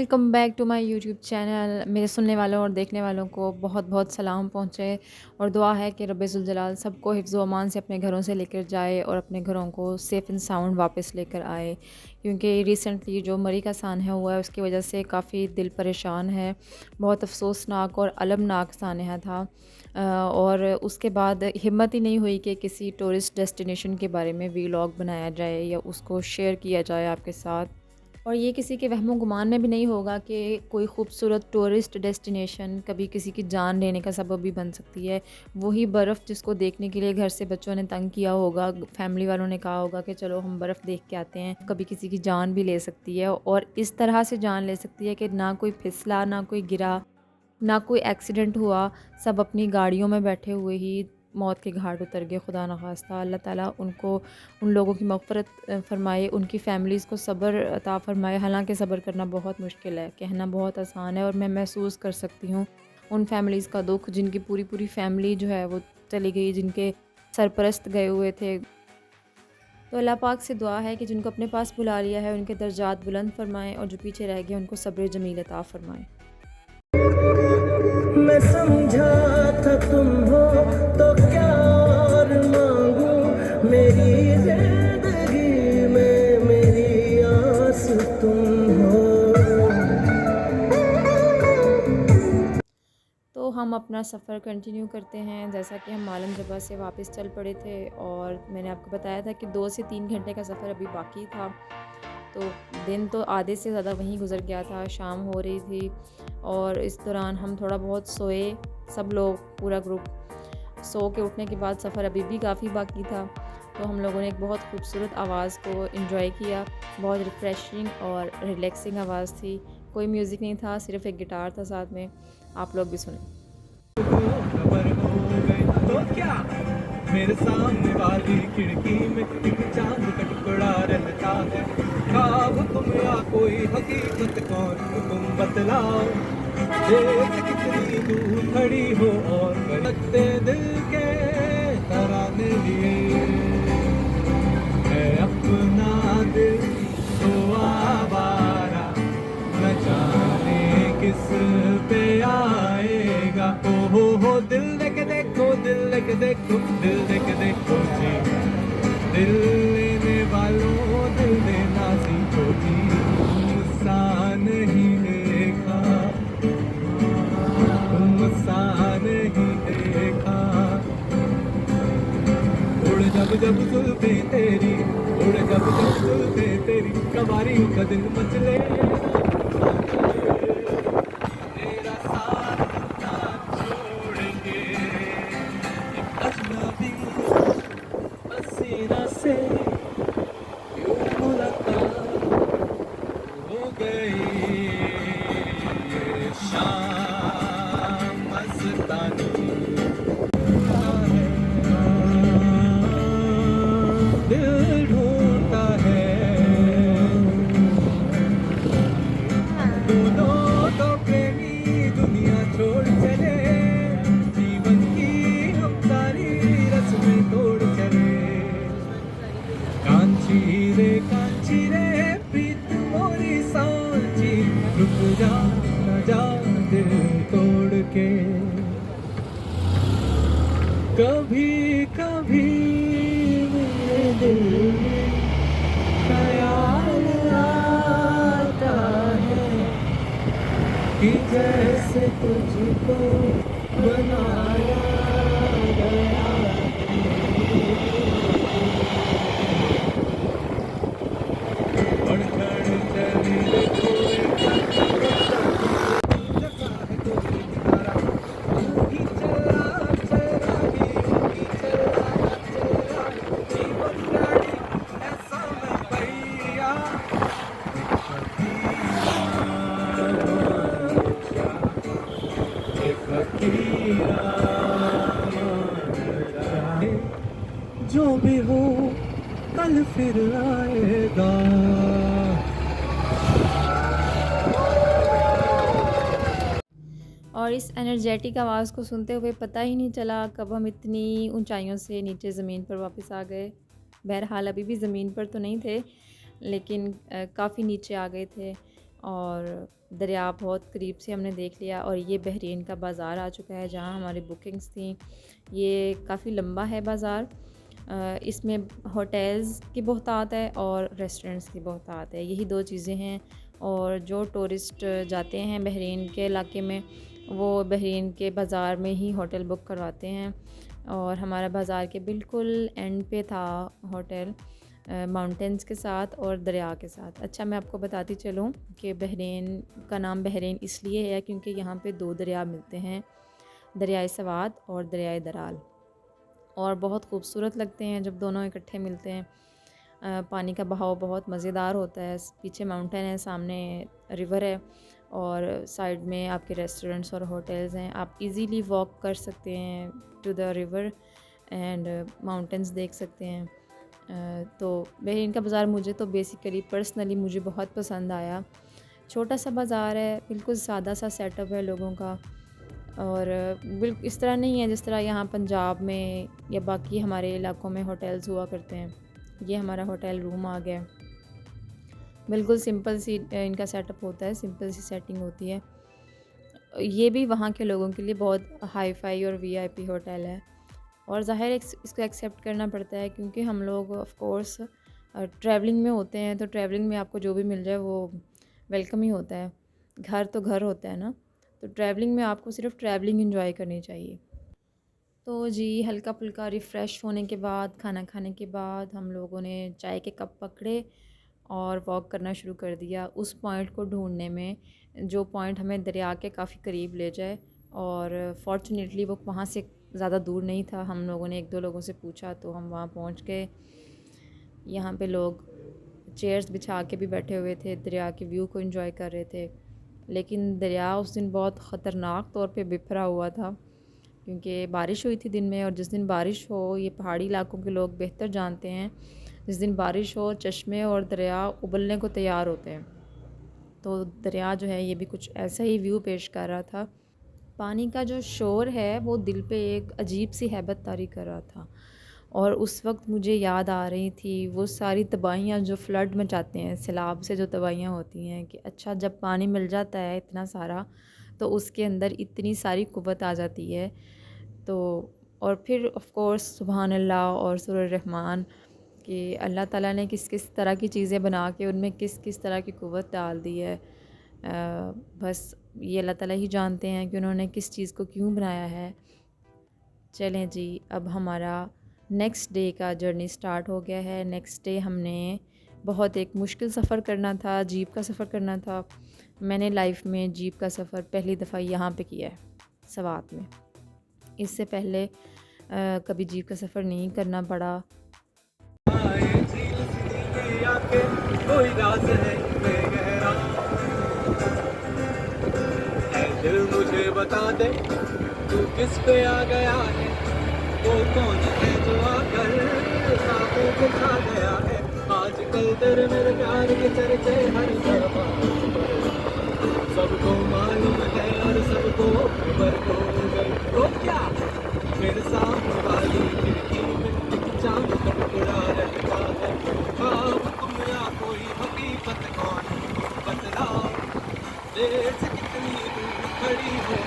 Welcome back to my YouTube channel. मेरे सुनने वालों और देखने वालों को बहुत बहुत सलाम पहुँचे और दुआ है कि रब्बे ज़ुल जलाल सबको हिफ्ज़ व अमान से अपने घरों से लेकर जाए और अपने घरों को सेफ़ एंड साउंड वापस लेकर आए। क्योंकि रिसेंटली जो मरी का सानहा हुआ है उसकी वजह से काफ़ी दिल परेशान है। बहुत अफ़सोसनाक और अलमनाक सानहा था। और उसके बाद हिम्मत ही नहीं हुई कि किसी टूरिस्ट डेस्टिनेशन के बारे में वीलॉग बनाया जाए या उसको शेयर किया जाए आपके साथ। और ये किसी के वहमो गुमान में भी नहीं होगा कि कोई खूबसूरत टूरिस्ट डेस्टिनेशन कभी किसी की जान लेने का सबब भी बन सकती है। वही बर्फ़ जिसको देखने के लिए घर से बच्चों ने तंग किया होगा, फैमिली वालों ने कहा होगा कि चलो हम बर्फ़ देख के आते हैं, कभी किसी की जान भी ले सकती है और इस तरह से जान ले सकती है कि ना कोई फिसला, ना कोई गिरा, ना कोई एक्सीडेंट हुआ। सब अपनी गाड़ियों में बैठे हुए ही मौत के घाट उतर गए। खुदा न खास्ता अल्लाह ताला उनको, उन लोगों की मग़फ़िरत फ़रमाए, उनकी फ़ैमिलीज़ को सब्र अता फ़रमाए। हालाँकि सब्र करना बहुत मुश्किल है, कहना बहुत आसान है और मैं महसूस कर सकती हूँ उन फ़ैमिलीज़ का दुःख जिनकी पूरी पूरी फ़ैमिली जो है वो चली गई, जिनके सरपरस्त गए हुए थे। तो अल्लाह पाक से दुआ है कि जिनको अपने पास बुला लिया है उनके दर्जात बुलंद फ़रमाएँ और जो पीछे रह गए उनको सब्र जमील अता फ़रमाएँ। मैं समझा था तुम हो तो क्या और मांगू मेरी जिंदगी में मेरी आस तुम हो। तो हम अपना सफ़र कंटिन्यू करते हैं। जैसा कि हम मालम जबा से वापस चल पड़े थे और मैंने आपको बताया था कि 2 से 3 घंटे का सफ़र अभी बाकी था। तो दिन तो आधे से ज़्यादा वहीं गुज़र गया था, शाम हो रही थी और इस दौरान हम थोड़ा बहुत सोए, सब लोग, पूरा ग्रुप। सो के उठने के बाद सफ़र अभी भी काफ़ी बाकी था। तो हम लोगों ने एक बहुत खूबसूरत आवाज़ को एंजॉय किया। बहुत रिफ़्रेशिंग और रिलैक्सिंग आवाज़ थी। कोई म्यूज़िक नहीं था, सिर्फ़ एक गिटार था साथ में। आप लोग भी सुनें। खबर हो गई तो क्या मेरे सामने वाली खिड़की में एक चांद का टुकड़ा रहता है। ख्वाब तुम या कोई हकीकत कौन तुम बतलाओ। देख कितनी दूर खड़ी हो और धड़कते दिल के तराने लिए है अपना दिल तो आवारा न जाने किस पे आएगा। ओ हो दिल लेके देखो, दिल लेके देखो, दिल लेके देखो जी। दिल लेने वालों दिल देना सीखो जी। तुम नहीं देखा, तुम नहीं देखा। उड़ जब जब जुल्फे तेरी, उड़ जब जब जुल्फे तेरी कवारियों का दिल मचले। तेरा साथ ना छोड़ेंगे एक अजनबी हसीना से यूं मुलाकात हो गई। ये शाम मस्तानी दिल ढूंढता है दोनों तो प्रेमी दुनिया छोड़ चले। जीवन की हम सारी रस्में तोड़ चले। कांची रे प्रीत मोरी सांची रुक जा न जा दिल तोड़ के। कभी कभी मेरे दिल में ख्याल आता है कि जैसे तुझको बनाया गया बढ़ चढ़ जैसा है कोई किनारा यूं ही चला चला यूं ही चला चला जीवन गाड़ी ऐसा मैं भैया जो भी हो कल फिर आएगा। और इस एनर्जेटिक आवाज़ को सुनते हुए पता ही नहीं चला कब हम इतनी ऊंचाइयों से नीचे ज़मीन पर वापस आ गए। बहरहाल अभी भी ज़मीन पर तो नहीं थे, लेकिन काफ़ी नीचे आ गए थे और दरिया बहुत करीब से हमने देख लिया। और ये बहरीन का बाज़ार आ चुका है जहाँ हमारी बुकिंग्स थी। ये काफ़ी लंबा है बाज़ार। इसमें होटल्स की बहुतात है और रेस्टोरेंट्स की बहुतात है, यही दो चीज़ें हैं। और जो टूरिस्ट जाते हैं बहरीन के इलाके में, वो बहरीन के बाज़ार में ही होटल बुक करवाते हैं। और हमारा बाज़ार के बिल्कुल एंड पे था होटल, माउंटेंस के साथ और दरिया के साथ। अच्छा, मैं आपको बताती चलूँ कि बहरीन का नाम बहरीन इसलिए है क्योंकि यहाँ पे दो दरिया मिलते हैं, दरियाए सवात और दरियाए दराल। और बहुत खूबसूरत लगते हैं जब दोनों इकट्ठे मिलते हैं। पानी का बहाव बहुत मज़ेदार होता है। पीछे माउंटेन है, सामने रिवर है और साइड में आपके रेस्टोरेंट्स और होटल्स हैं। आप इजीली वॉक कर सकते हैं to the river and mountains देख सकते हैं। तो बहरीन का बाज़ार मुझे तो बेसिकली पर्सनली मुझे बहुत पसंद आया। छोटा सा बाज़ार है, बिल्कुल सादा सा सेटअप है लोगों का। और बिल्कुल इस तरह नहीं है जिस तरह यहाँ पंजाब में या बाकी हमारे इलाकों में होटल्स हुआ करते हैं। ये हमारा होटल रूम आ गया। बिल्कुल सिंपल सी इनका सेटअप होता है, सिंपल सी सेटिंग होती है। ये भी वहाँ के लोगों के लिए बहुत हाई फाई और वीआईपी होटल है। और ज़ाहिर है इसको एक्सेप्ट करना पड़ता है क्योंकि हम लोग ऑफ कोर्स ट्रैवलिंग में होते हैं, तो ट्रैवलिंग में आपको जो भी मिल जाए वो वेलकम ही होता है। घर तो घर होता है ना, तो ट्रैवलिंग में आपको सिर्फ ट्रैवलिंग एंजॉय करनी चाहिए। तो जी, हल्का फुल्का रिफ़्रेश होने के बाद, खाना खाने के बाद हम लोगों ने चाय के कप पकड़े और वॉक करना शुरू कर दिया उस पॉइंट को ढूंढने में जो पॉइंट हमें दरिया के काफ़ी करीब ले जाए। और फॉर्चुनेटली वो वहाँ से ज़्यादा दूर नहीं था। हम लोगों ने एक दो लोगों से पूछा तो हम वहाँ पहुँच गए। यहाँ पे लोग चेयर्स बिछा के भी बैठे हुए थे, दरिया के व्यू को एंजॉय कर रहे थे। लेकिन दरिया उस दिन बहुत ख़तरनाक तौर पे बिखरा हुआ था क्योंकि बारिश हुई थी दिन में। और जिस दिन बारिश हो, ये पहाड़ी इलाकों के लोग बेहतर जानते हैं, जिस दिन बारिश हो चश्मे और दरिया उबलने को तैयार होते हैं। तो दरिया जो है ये भी कुछ ऐसा ही व्यू पेश कर रहा था। पानी का जो शोर है वो दिल पे एक अजीब सी हैबत तारी कर रहा था। और उस वक्त मुझे याद आ रही थी वो सारी तबाहियाँ जो फ्लड मचाते हैं, सैलाब से जो तबाहियाँ होती हैं कि अच्छा जब पानी मिल जाता है इतना सारा तो उसके अंदर इतनी सारी कुव्वत आ जाती है। तो और फिर ऑफ़ कोर्स सुभान अल्लाह और सूरह रहमान कि अल्लाह ताला ने किस किस तरह की चीज़ें बना के उनमें किस किस तरह की कुव्वत डाल दी है। बस ये अल्लाह ताला ही जानते हैं कि उन्होंने किस चीज़ को क्यों बनाया है। चलें जी, अब हमारा नेक्स्ट डे का जर्नी स्टार्ट हो गया है। नेक्स्ट डे हमने बहुत एक मुश्किल सफ़र करना था, जीप का सफ़र करना था। मैंने लाइफ में जीप का सफ़र पहली दफ़ा यहाँ पे किया है, सवात में। इससे पहले कभी जीप का सफ़र नहीं करना पड़ा। आए झील सी ये आके कोई राज है इतने गहरा, ऐ दिल मुझे बता दे तू किस पे आ गया है, वो कौन है जो आकर साथों को खा गया है। आजकल तेरे मेरे प्यार के चर्चे हर तरफ, सबको मालूम है और सबको खबर हो गई। तो क्या मेरे सामने वाली खिड़की में एक चांद का टुकड़ा रहता है। ख्वाब तुम या कोई हकीकत कौन बतलाओ, देर से कितनी दूर खड़ी हो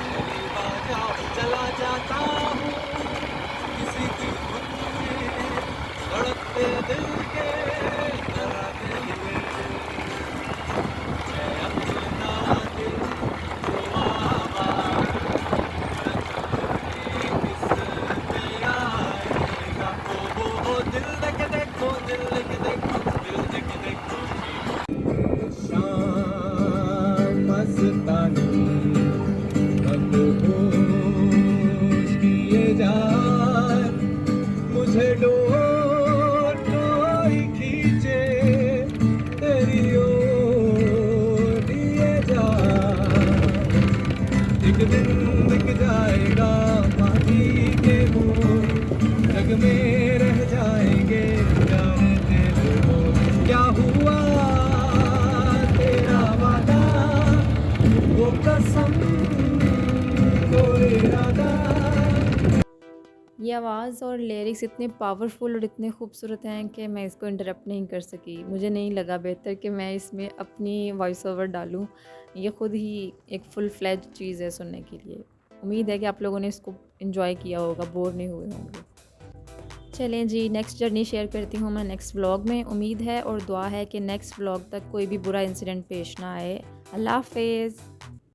मेरी बाजा चला जाता हूँ किसी की धुन में धड़कते दिल के धड़कते हुए। मैं अपना दिल को आवाज़ किस पे आएगा, ओ दिल देख देखो, दिल देख देखो, दिल देख देखो। शाम मस्तानी अब होश किए जाए, मुझे डोर कोई खींचे तेरी ओर लिए जाए। एक दिन दिख जाएगा पानी के मोर, जग में रह जाएंगे प्यारे तेरे मोर। क्या हुआ तेरा वादा, वो कसम वो इरादा। ये आवाज़ और लिरिक्स इतने पावरफुल और इतने खूबसूरत हैं कि मैं इसको इंटरप्ट नहीं कर सकी। मुझे नहीं लगा बेहतर कि मैं इसमें अपनी वॉइस ओवर डालूँ। ये खुद ही एक फुल फ्लेज्ड चीज़ है सुनने के लिए। उम्मीद है कि आप लोगों ने इसको एन्जॉय किया होगा, बोर नहीं हुए होंगे। चलें जी, नेक्स्ट जर्नी शेयर करती हूँ मैं नेक्स्ट व्लॉग में। उम्मीद है और दुआ है कि नेक्स्ट व्लॉग तक कोई भी बुरा इंसिडेंट पेश ना आए। अल्लाह हाफ़िज़।